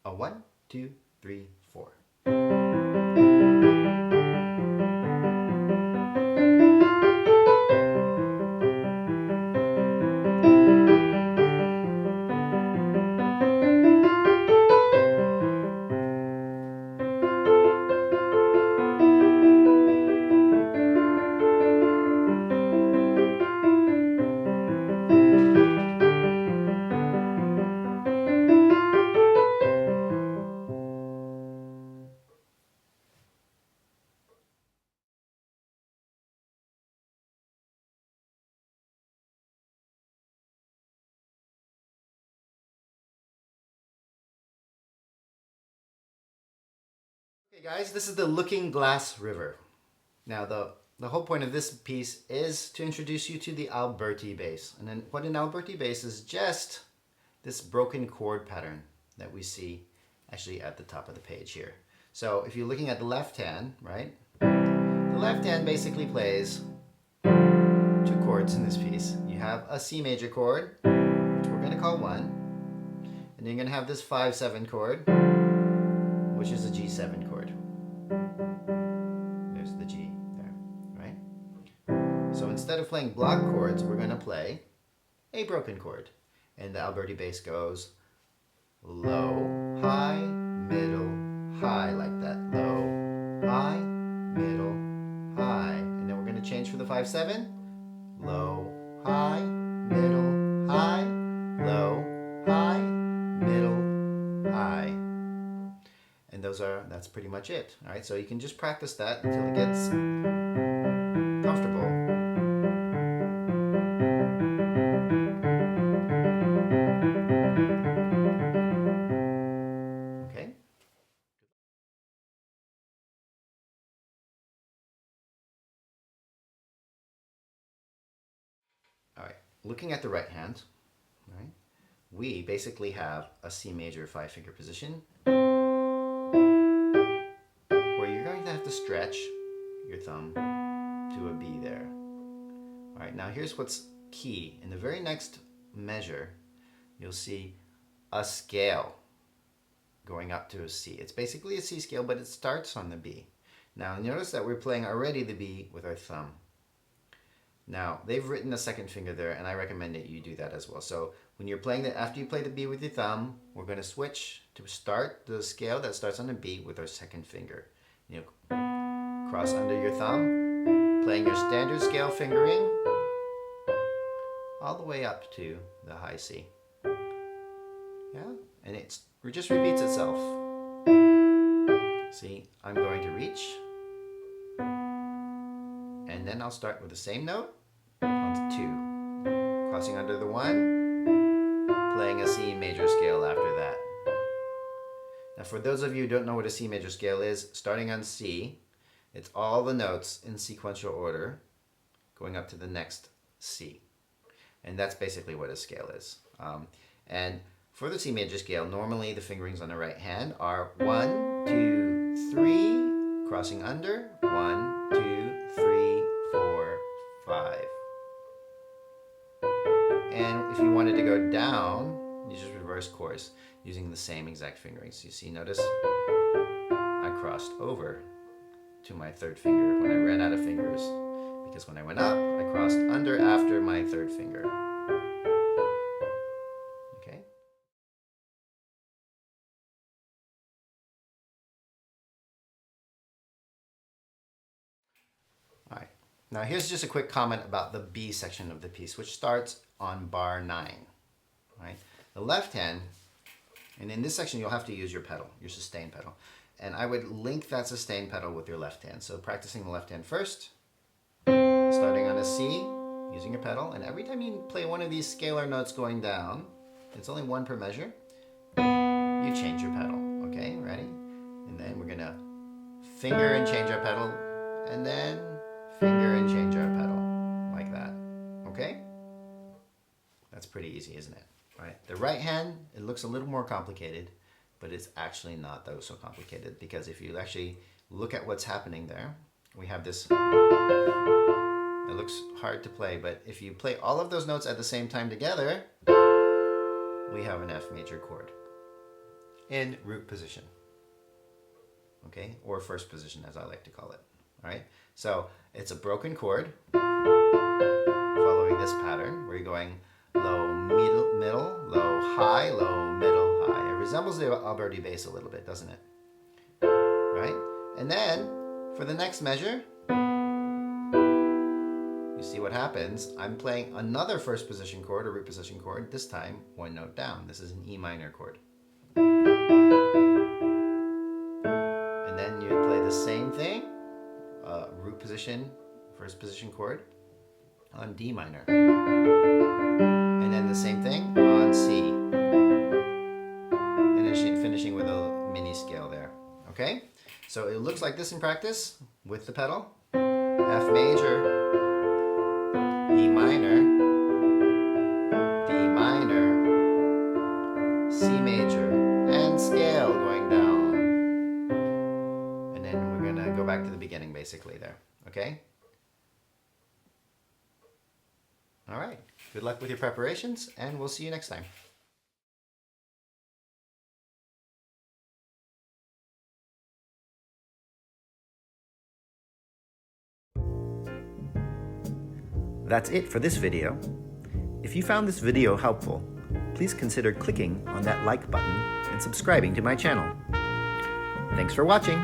A 1, 2, 3, 4. Okay guys, this is the Looking Glass River. Now the whole point of this piece is to introduce you to the Alberti bass. And then what an Alberti bass is just this broken chord pattern that we see actually at the top of the page here. So if you're looking at the left hand, right? The left hand basically plays two chords in this piece. You have a C major chord, which we're going to call 1. And you're going to have this 5-7 chord, which is a G7 chord. There's the G there, right? So instead of playing block chords, we're going to play a broken chord. And the Alberti bass goes low, high, middle, high, like that. Low, high, middle, high. And then we're going to change for the 5-7. Low, high, middle, high, low, high, middle, high. And that's pretty much it. All right, so you can just practice that until it gets comfortable. Okay? All right, looking at the right hand, right, we basically have a C major 5-finger position where you're going to have to stretch your thumb to a B there. All right, now here's what's key. In the very next measure, you'll see a scale going up to a C. It's basically a C scale, but it starts on the B. Now notice that we're playing already the B with our thumb. Now they've written a second finger there, and I recommend that you do that as well. So when you're playing after you play the B with your thumb, we're going to switch to start the scale that starts on the B with our second finger. You know, cross under your thumb, playing your standard scale fingering all the way up to the high C. Yeah, and it just repeats itself. See, I'm going to reach, and then I'll start with the same note on the 2, crossing under the 1, playing a C major scale after that. Now for those of you who don't know what a C major scale is, starting on C, it's all the notes in sequential order going up to the next C. And that's basically what a scale is. And for the C major scale, normally the fingerings on the right hand are 1, 2, 3, crossing under, 1, 2, 3, 4, 5. And if you wanted to go down, you just reverse course using the same exact fingerings. You see, notice I crossed over to my 3rd finger when I ran out of fingers, because when I went up, I crossed under after my 3rd finger. Okay? All right. Now here's just a quick comment about the B section of the piece, which starts on bar 9. Right? The left hand, and in this section you'll have to use your pedal, your sustain pedal. And I would link that sustain pedal with your left hand. So practicing the left hand first, starting on a C, using your pedal, and every time you play one of these scalar notes going down, it's only 1 per measure, you change your pedal. Okay, ready? And then we're gonna finger and change our pedal, and then finger and change our pedal, like that. Okay? That's pretty easy, isn't it? Right? The right hand, it looks a little more complicated, but it's actually not so complicated, because if you actually look at what's happening there, we have this, it looks hard to play, but if you play all of those notes at the same time together, we have an F major chord. in root position. Okay, or first position as I like to call it. All right, so it's a broken chord following this pattern where you're going low, middle, low, high, middle, high. It resembles the Alberti Bass a little bit, doesn't it? Right? And then for the next measure, you see what happens. I'm playing another first position chord or root position chord, this time one note down. This is an E minor chord. And then you play the same thing, root position, first position chord on D minor. And then the same thing on C. And finishing with a mini scale there. Okay? So it looks like this in practice with the pedal. F major, E minor, D minor, C major, and scale going down. And then we're going to go back to the beginning basically there. Okay? All right. Good luck with your preparations, and we'll see you next time. That's it for this video. If you found this video helpful, please consider clicking on that like button and subscribing to my channel. Thanks for watching.